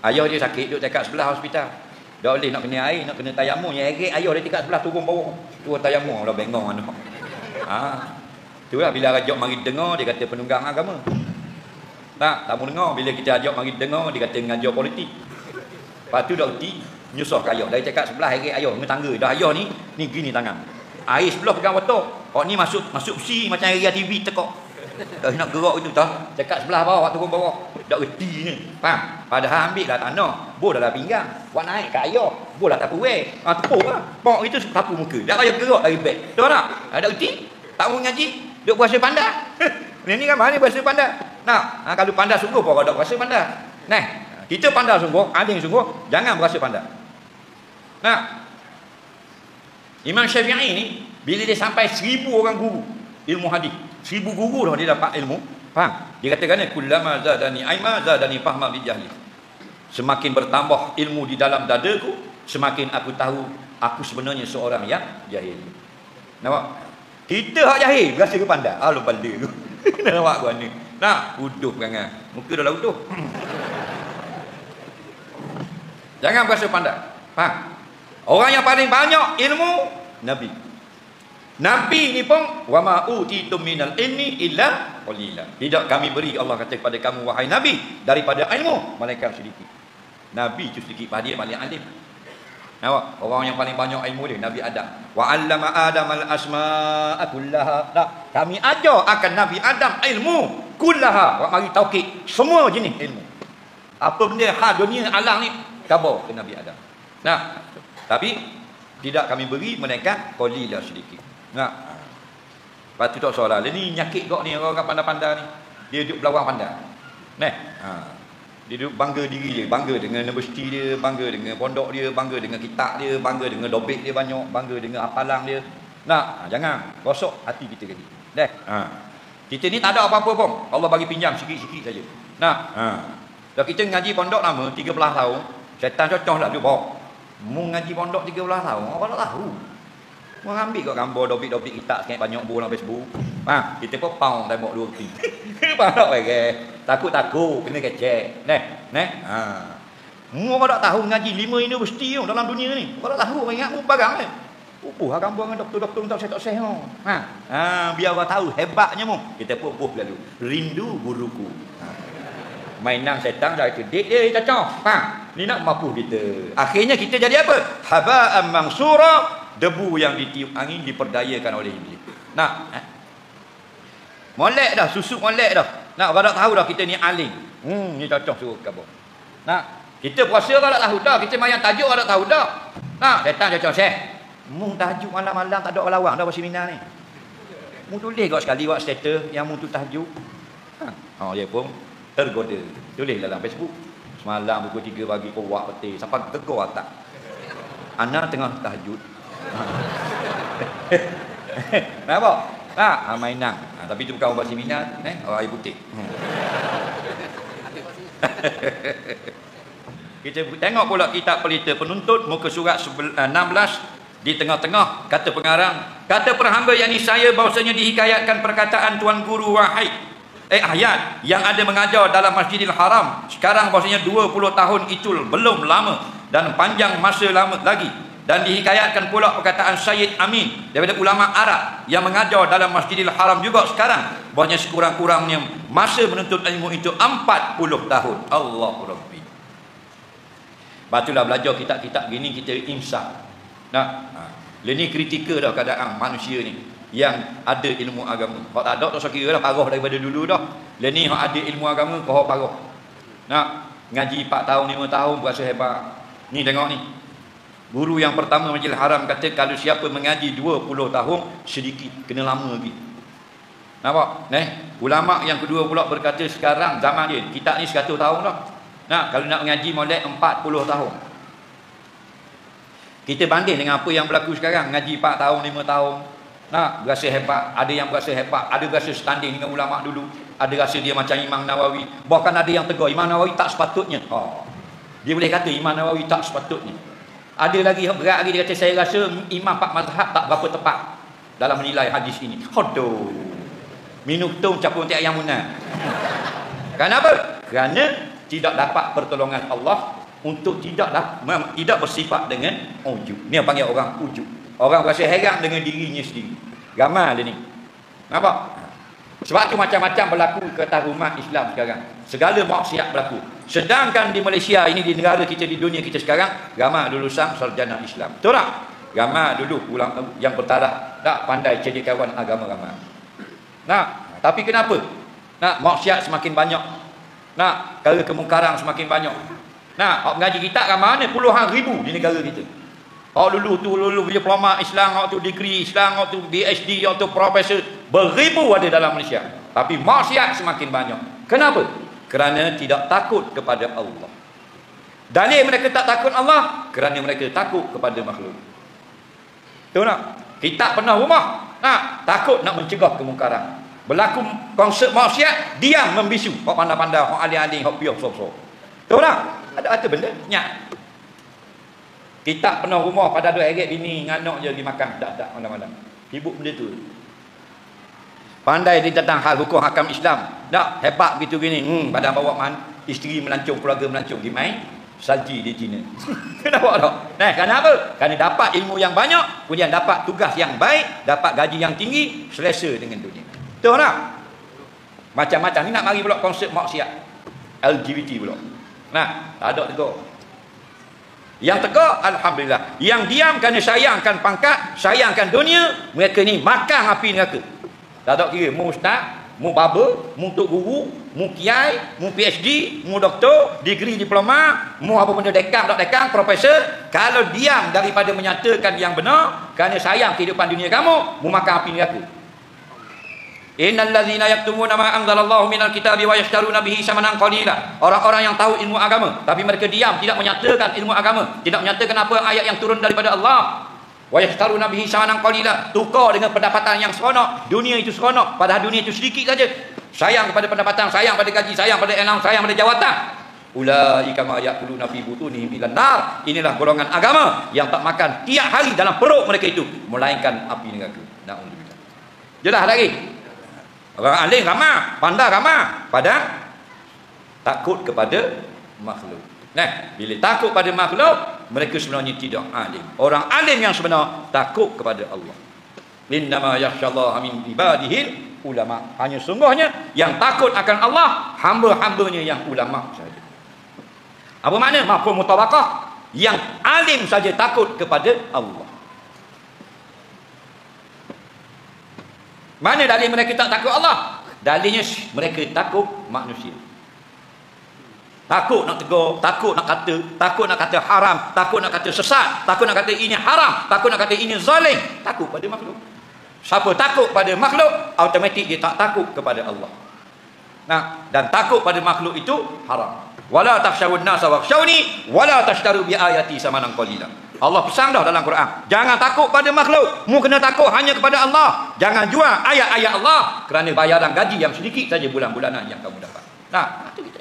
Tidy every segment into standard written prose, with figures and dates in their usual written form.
Ayah dia sakit, duduk dekat sebelah hospital. Tak boleh nak kena air, nak kena tayamum. Yang ayah dia dekat sebelah turun bawah. Turun tayamum lah bengong anak. Itulah bila ajak mari dengar, dia kata penunggang agama. Tak mau dengar. Bila kita ajak mari dengar, dia kata mengajar politik. Lepas tu dah erti, nyusah ke ayah. Dari cakap sebelah ayah dengan tangga. Dah ayah ni gini tangan. Air sebelah pegang watak. Kau ni masuk besi macam area TV tekok. Dah nak gerak itu tah. Cakap sebelah bawah, turun bawah. Tak erti ni. Faham? Padahal ambil lah tanah. Bol dalam pinggang. Buat naik ke ayah. Bol lah tapu tepuk lah. Pok itu tapu muka. Tak payah gerak dari beg. Tahu tak? Tak erti? Tak mau ngaji. Duk berasa pandai. Ni kan mana berasa pandai. Nah, kalau pandai sungguh pun ada berasa pandai. Nah, kita pandai sungguh, aling sungguh, jangan berasa pandai. Nah, Imam Syafi'i ni bila dia sampai 1000 orang guru ilmu hadis, 1000 guru dah dia dapat ilmu. Faham? Dia katakan kullama zadani aima zadani fahma bi jahli. Semakin bertambah ilmu di dalam dadaku, semakin aku tahu aku sebenarnya seorang yang jahil. Nampak? Kita hak jahil, berasa ke pandai. Alu balda tu. Nampak kau ni. Nah, uduh perangai. Muka dah lah uduh. Jangan berasa pandai. Faham? Orang yang paling banyak ilmu Nabi. Nabi ni pun wa ma utitum minal ilmi illa qalila. Tidak kami beri, Allah kata kepada kamu wahai Nabi, daripada ilmu malaikat sedikit. Nabi tu sedikit, dia paling alim. Nampak? Orang yang paling banyak ilmu dia Nabi Adam. Wa 'allama Adam al-asma'a kullaha. Kami ajar akan Nabi Adam ilmu kullaha. Wa mari taukid semua jenis ilmu. Apa benda hal dunia alam ni khabar ke Nabi Adam. Nah, tapi tidak kami beri mereka qalilah sedikit. Nah. Lepas tu tak soalan. Ni nyakit kau ni orang pandai-pandai ni. Dia duduk belawang pandai. Nah. Dia duduk bangga diri dia, bangga dengan universiti dia, bangga dengan pondok dia, bangga dengan kitab dia, bangga dengan dobek dia banyak, bangga dengan hafalan dia. Nah, jangan rosok hati kita tadi. Dah. Kita ni tak ada apa-apa pun. Allah bagi pinjam sikit-sikit saja. Nah, dah kita ngaji pondok lama 13 tahun, syaitan cocok lah dia bawa. Mu ngaji pondok 13 tahun, apa tak tahu. Mu ambil kat gambar dobek-dobek kitab sikit banyak buku dalam Facebook. Kita pun pound tembok 2 kali. Faham tak bagi? Takut-takut kena kecek. Mu apa tak tahu ngaji 5 universiti dalam dunia ni. Apa tak tahu ingat mu barang ni. Pupuh gambar dengan doktor-doktor tak seh. Biar orang tahu hebatnya mu. Kita pupuh lalu. Rindu guruku. Mainan setan dah kedik dia cocok. Ni nak mampu kita. Akhirnya kita jadi apa? Haba'an mansura, debu yang ditiup angin diperdayakan oleh iblis. Nah, molek dah, susuk molek dah. Nak badak tahu dah kita ni alim. Ni cocok suruh khabar. Nah, kita puasa badak tahu dah, kita mayang tajuk badak tahu dah. Nah, setan cocok syekh. Mu tajuk malam-malam tak ada orang lawang dah seminar ni. Mu tulis kau sekali buat status yang mu tu tajuk. Dia pun tergoda. Tulis dalam Facebook. Semalam pukul 3 pagi kau buat peti sampai gegar atas. Ana tengah tahajud. Nampak? Mainan. Tapi itu bukan ubat seminar, orang air putih. Kita tengok pula kitab pelita penuntut muka surat 16 di tengah-tengah kata pengarang, kata perhamba yakni saya bahawasanya dihikayatkan perkataan tuan guru wahid ayat yang ada mengajar dalam Masjidil Haram sekarang bahawasanya 20 tahun itu belum lama dan panjang masa lama lagi. Dan dihikayatkan pula perkataan Sayyid Amin daripada ulama Arab yang mengajar dalam Masjidil Haram juga sekarang bahawasanya sekurang-kurangnya masa menuntut ilmu itu 40 tahun. Allahu Rabbi. Batulah belajar kitab-kitab gini kita imsak. Ini kritikal dah keadaan manusia ni yang ada ilmu agama. Kalau tak ada tak usah kira dah, parah daripada dulu dah. Ini yang ada ilmu agama kau parah. Ngaji 4 tahun 5 tahun berasa hebat. Ni tengok ni. Guru yang pertama Masjidil Haram kata kalau siapa mengaji 20 tahun sedikit, kena lama lagi. Nampak? Ulama yang kedua pula berkata sekarang zaman dia, kitab ni 100 tahun dah. Kalau nak mengaji molek 40 tahun. Kita banding dengan apa yang berlaku sekarang, ngaji 4 tahun 5 tahun. Berasa hebat, ada yang berasa hebat, ada berasa standing dengan ulama dulu, ada rasa dia macam Imam Nawawi, bahkan ada yang tegur Imam Nawawi tak sepatutnya. Dia boleh kata Imam Nawawi tak sepatutnya. Ada lagi berat lagi dia kata saya rasa imam 4 mazhab tak berapa tepat dalam menilai hadis ini. Minum tung capur tiap yang munah. Kenapa? Kerana tidak dapat pertolongan Allah, untuk tidak bersifat dengan ujub. Ni yang panggil orang ujub. Orang rasa heran dengan dirinya sendiri. Ramai dia ni. Nampak? Sebab tu macam-macam berlaku ke atas umat Islam sekarang. Segala maksiat berlaku. Sedangkan di Malaysia ini, di negara kita, di dunia kita sekarang, ramai lulusan sarjana Islam. Betul tak? Ramai dulu yang bertaraf tak pandai cediawan agama ramai. Nah, tapi kenapa? Nah, maksiat semakin banyak. Nah, perkara kemungkaran semakin banyak. Nah, orang mengaji kitab ramai mana? Puluhan ribu di negara kita. Orang lulu diploma Islam, orang tu degree Islam, orang tu PhD, orang tu profesor, beribu ada dalam Malaysia. Tapi maksiat semakin banyak. Kenapa? Kerana tidak takut kepada Allah. Dalil mereka tak takut Allah kerana mereka takut kepada makhluk. Tahu tak? Kita pernah rumah, takut nak mencegah kemungkaran. Berlaku konsep maksiat, diam membisu. Hok pandai-pandai, hok aling-aling, hok piok sok-sok. Tahu tak? Ada benda nyak. Kita pernah rumah pada 2 ringgit bini nganak je dimakan dak malam-malam. Sibuk benda tu. Pandai dia tentang hal hukum hakam Islam. Tak hebat gitu gini. Badan bawa isteri melancong, keluarga melancong di main salji di China. Kenapa tak? Nah, kenapa? Kerana dapat ilmu yang banyak, kemudian dapat tugas yang baik, dapat gaji yang tinggi, selesa dengan dunia. Betul tak? Macam-macam ni nak mari pula konsep maksiat. LGBT pula. Nah, tak ada tegur. Yang tegur, alhamdulillah. Yang diam kerana sayangkan pangkat, sayangkan dunia, mereka ni makan api neraka. Tak ada kira mu ustaz, mu baba, mu tok guru, mu kiai, mu PhD, mu doktor, degree diploma, mu apa benda dekan, tak dekan, profesor. Kalau diam daripada menyatakan yang benar kerana sayang kehidupan dunia kamu, mu makan api neraka. Innal ladzina yaktumuna ma anzalallahu minal kitabi wa yashtaruna bihi samanan qalila. Orang-orang yang tahu ilmu agama tapi mereka diam, tidak menyatakan ilmu agama, tidak menyatakan apa ayat yang turun daripada Allah. Wa yashtaruna bihi samanan qalila, tukar dengan pendapatan yang seronok. Dunia itu seronok, padahal dunia itu sedikit saja. Sayang kepada pendapatan, sayang pada gaji, sayang pada elang, sayang pada jawatan. Ulaika ma yaquluna fi butunihim ilan nar. Inilah golongan agama yang tak makan tiap hari dalam perut mereka itu melainkan api neraka. Naudzubillah. Jelas lagi. Orang alim ramai, pandai ramai, pada takut kepada makhluk. Nah, bila takut pada makhluk, mereka sebenarnya tidak alim. Orang alim yang sebenar takut kepada Allah. Innama yakhsyallaha min ibadihil ulama. Hanya sungguhnya yang takut akan Allah hamba-hambanya yang ulama saja. Apa makna? Mafhum mutabaqah. Yang alim saja takut kepada Allah. Mana dalil mereka tak takut Allah? Dalilnya mereka takut manusia. Takut nak tegur, takut nak kata haram, takut nak kata sesat, takut nak kata ini haram, takut nak kata ini zalim, takut pada makhluk. Siapa takut pada makhluk, automatik dia tak takut kepada Allah. Nah, dan takut pada makhluk itu haram. Wala takhshawun nasa wakhshawni wala tashtaru bi ayati samanan qalila. Allah pesan dah dalam Quran, jangan takut pada makhluk, mu kena takut hanya kepada Allah. Jangan jual ayat-ayat Allah kerana bayaran gaji yang sedikit saja bulan-bulanan yang kamu dapat. Nah, itu kita.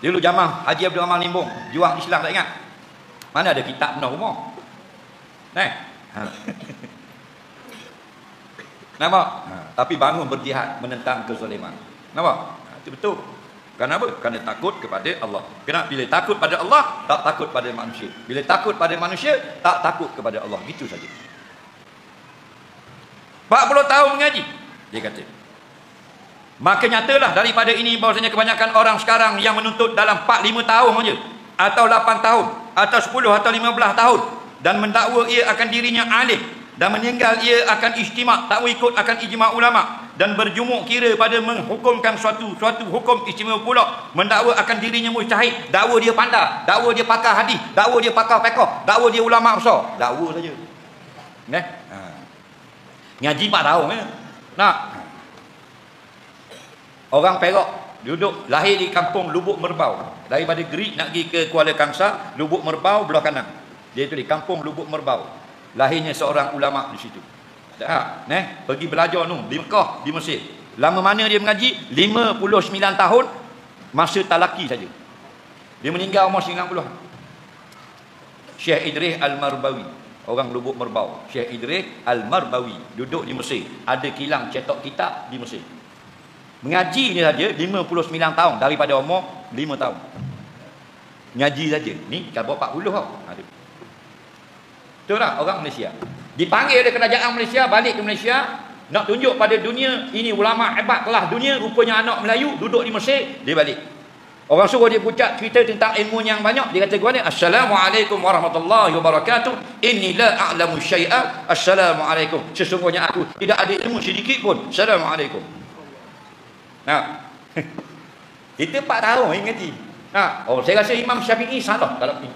Dulu zaman Haji Abdul Rahman Limbung juang Islam, tak ingat? Mana ada kitab penuh rumah. Nampak? Tapi bangun berjihad menentang kezaliman. Nampak? Itu betul. Kenapa? Kerana takut kepada Allah. Kenapa? Bila takut pada Allah, tak takut pada manusia. Bila takut pada manusia, tak takut kepada Allah. Gitu saja. 40 tahun mengaji, dia kata. Maka nyatalah daripada ini bahawasanya kebanyakan orang sekarang yang menuntut dalam 4-5 tahun saja, atau 8 tahun, atau 10 atau 15 tahun, dan mendakwa ia akan dirinya alim, dan meninggal ia akan ijtima', tak ikut akan ijma' ulama', dan berjumuk kira pada menghukumkan suatu hukum istimewa pula, mendakwa akan dirinya mujtahid, dakwa dia pandai, dakwa dia pakar hadis, dakwa dia pakar fiqh, dakwa dia ulama besar, dakwa saja. Ngaji 4 tahun ya. Nak orang Perak duduk lahir di kampung Lubuk Merbau, daripada Gerik nak pergi ke Kuala Kangsar, Lubuk Merbau belah kanan. Dia itu di kampung Lubuk Merbau. Lahirnya seorang ulama di situ. Pergi belajar di Mekah, di Mesir. Lama mana dia mengaji? 59 tahun masa talaki saja. Dia meninggal umur 90. Syekh Idris Al-Marbawi, orang Lubuk Merbau. Syekh Idris Al-Marbawi duduk di Mesir. Ada kilang cetak kitab di Mesir. Mengaji ni saja 59 tahun daripada umur 5 tahun. Ngaji saja. Ni kalau 40 tau. Ada. Betul tak orang Malaysia? Dipanggil oleh kerajaan Malaysia balik ke Malaysia, nak tunjuk pada dunia ini ulama hebat kelas dunia, rupanya anak Melayu duduk di Mesir, dia balik. Orang suruh dia ucap cerita tentang ilmu yang banyak, dia kata gua ni, Assalamualaikum warahmatullahi wabarakatuh. Inni la a'lamu syai'a. Assalamualaikum. Sesungguhnya aku tidak ada ilmu sedikit pun. Assalamualaikum. Nah. Kita 4 tahun ngaji. Nah, oh saya rasa Imam Syafi'i salah kalau ni.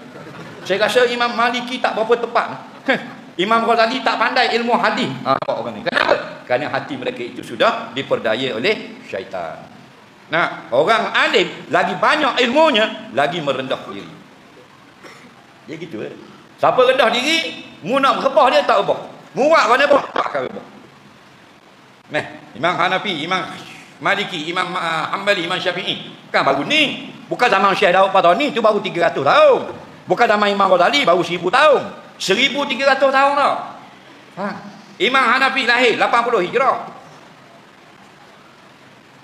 Saya rasa Imam Maliki tak berapa tepat. Imam Ghazali tak pandai ilmu hadis. Orang ni. Kenapa? Kerana hati mereka itu sudah diperdaya oleh syaitan. Nah, orang alim lagi banyak ilmunya, lagi merendah diri. Dia gitu eh. Siapa rendah diri, mu nak rebah dia tak rebah. Muak mana pun tak akan rebah. Nah, Imam Hanafi, Imam Maliki, Imam Hanbali, Imam Syafi'i kan baru ni. Bukan zaman Syekh Daud Patani, itu baru 300 tahun. Bukan zaman Imam Ghazali, baru 1000 tahun. 1300 tahun tau. Imam Hanafi lahir 80 Hijrah.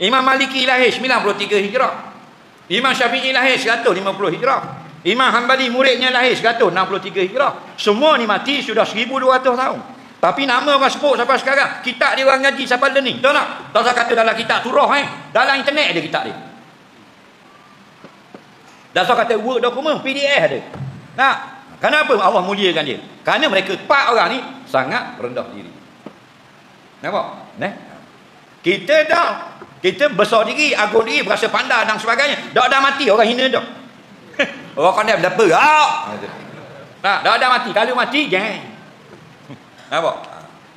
Imam Maliki lahir 93 Hijrah. Imam Syafi'i lahir 150 Hijrah. Imam Hanbali muridnya lahir 163 Hijrah. Semua ni mati sudah 1200 tahun. Tapi nama orang sebut sampai sekarang, kitab dia orang ngaji sampai learning. Tahu tak? Tak usah kata dalam kitab turah dalam internet ada kitab dia. Tak usah kata Word dokumen, PDF ada. Nah, kenapa Allah muliakan dia? Kerana mereka 4 orang ni sangat rendah diri. Nampak? Nah. Kita besar diri, agung diri, berasa pandai dan sebagainya. Dah mati orang hina dah. Orang pandai berapa? Nah, dah mati. Kalau mati, jangan. Nampak?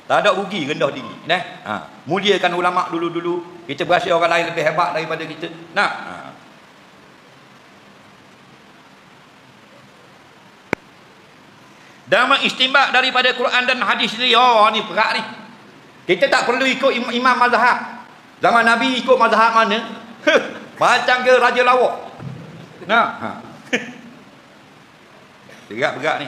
Tak ada rugi rendah diri. Nah, muliakan ulama dulu-dulu. Kita berasa orang lain lebih hebat daripada kita. Nah, dan mengistimbak daripada Quran dan hadis ni. Oh, ni berat ni. Kita tak perlu ikut imam mazhab. Zaman Nabi ikut mazhab mana? Macam ke Raja Lawak. Nah, berat ni.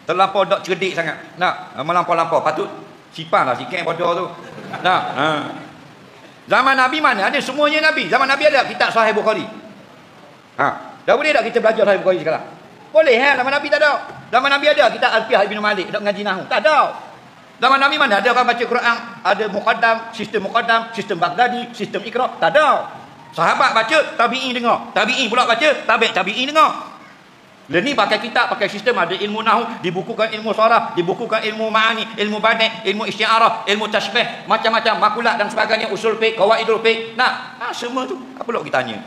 Terlampau dak cerdik sangat. Nak melampau-lampau. Patut sipanlah sikit bodoh tu. Nah, zaman Nabi mana ada semuanya Nabi. Zaman Nabi ada kitab Sahih Bukhari. Dah boleh tak kita belajar Sahih Bukhari sekarang? Boleh zaman Nabi tak ada. Zaman Nabi ada kitab Alfiyah Ibn Malik nak ngaji nahwu. Tak ada. Zaman Nabi mana ada orang baca Quran, ada muqaddam, sistem Baghdadi, sistem Iqra. Tak ada. Sahabat baca, tabi'in dengar. Tabi'in pula baca, tabi'in dengar. Dan ni pakai kitab, pakai sistem, ada ilmu nahwu, dibukukan ilmu saraf, dibukukan ilmu ma'ani, ilmu badi', ilmu isti'arah, ilmu tasbih, macam-macam makulat dan sebagainya, usul fiqh, qawaidul fiqh. Nah, semua tu apa perlu kita tanya.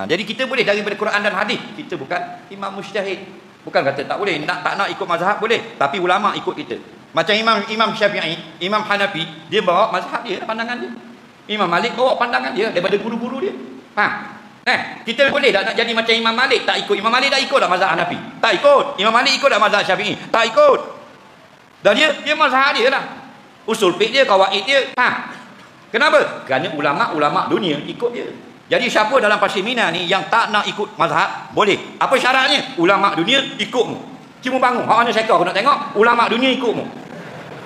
Jadi kita boleh daripada Quran dan hadis. Kita bukan imam mujtahid. Bukan kata tak boleh, tak nak ikut mazhab boleh, tapi ulama ikut kita. Macam Imam Syafi'i, Imam Hanafi, dia bawa mazhab dia, pandangan dia. Imam Malik bawa pandangan dia daripada guru-guru dia. Kita boleh tak nak jadi macam Imam Malik? Tak ikut. Imam Malik tak ikut tak mazhab Hanafi? Tak ikut. Imam Malik ikut tak mazhab Syafi'i? Tak ikut. Dan dia mazhab dia lah. Usul fiqh dia, qawaid dia. Kenapa? Kerana ulama-ulama dunia ikut dia. Jadi siapa dalam Pasir Mina ni yang tak nak ikut mazhab, boleh. Apa syaratnya? Ulama dunia ikutmu. Cuma bangun. Hak mana sekor aku nak tengok? Ulama dunia ikutmu.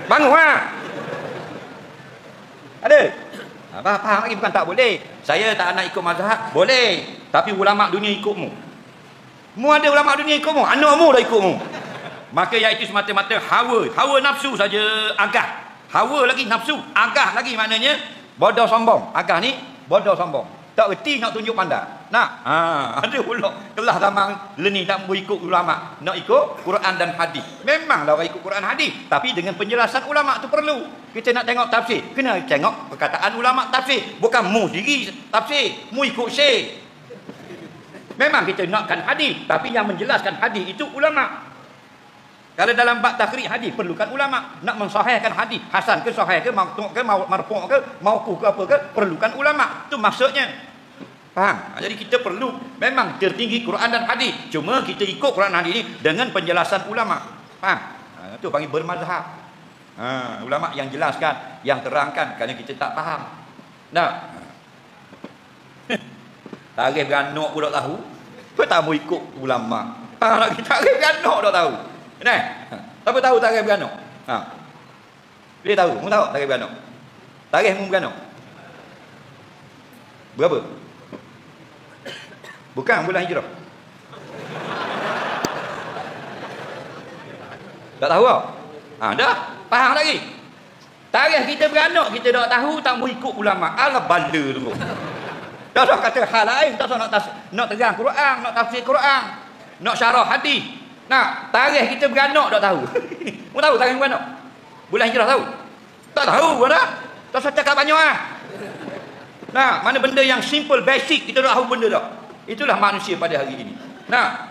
Bangun Ada? Faham lagi bukan tak boleh. Saya tak nak ikut mazhab, boleh. Tapi ulama dunia ikutmu. Mu ada ulama dunia ikutmu, anakmu dah ikutmu. Maka iaitu semata-mata hawa nafsu saja agah. Hawa lagi nafsu, agah lagi maknanya bodoh sombong. Agah ni bodoh sombong. Tak reti nak tunjuk pandai. Ada pula kelas zaman learning tak mau ikut ulama, nak ikut Quran dan hadis. Memanglah orang ikut Quran hadis, tapi dengan penjelasan ulama tu perlu. Kita nak tengok tafsir, kena tengok perkataan ulama tafsir, bukan mu sendiri tafsir, mu ikut syekh. Memang kita nakkan hadis, tapi yang menjelaskan hadis itu ulama. Kalau dalam bab takhrij hadis perlukan ulama. Nak mensahihkan hadis, hasan ke sahih ke, maqtu' ke, marfu' ke, mauquf ke apa ke, perlukan ulama. Itu maksudnya. Faham? Jadi kita perlu memang tertinggi Quran dan hadis. Cuma kita ikut Quran dan hadis ni dengan penjelasan ulama. Faham? Itu panggil bermazhab. Ulama yang jelaskan, yang terangkan, kerana kita tak faham. Nah. Tarikh beranak pun tak tahu. Kau tak mau ikut ulama. Nak kita tarikh beranak tak tahu. Siapa tahu tarikh beranak? Dia tahu, mu tahu tarikh beranak. Tarikh mu beranak. Berapa? Bukan bulan hijrah. Tak tahu tak? Dah. Faham lagi? Tarikh kita beranak, kita tak tahu, tak mau ikut ulama. Alah bala tu. Dah kata hal lain, tak nak terang Quran, nak tafsir Quran, nak syarah hadis. Nah, tarikh kita beranak tak tahu. Mau tahu tarikh beranak? Bulan hijrah tahu? Tak tahu dah. Tak usah cakap banyak ah. Nah, mana benda yang simple, basic, kita tak tahu benda tak. Itulah manusia pada hari ini. Nah,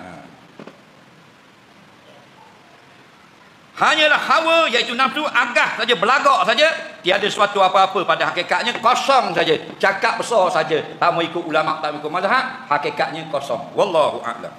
hanyalah hawa, iaitu nafsu, agah saja, belagak saja, tiada suatu apa-apa pada hakikatnya, kosong saja, cakap besar saja, tak mau ikut ulama, tak mau ikut mazhab, hakikatnya kosong. Wallahu a'lam.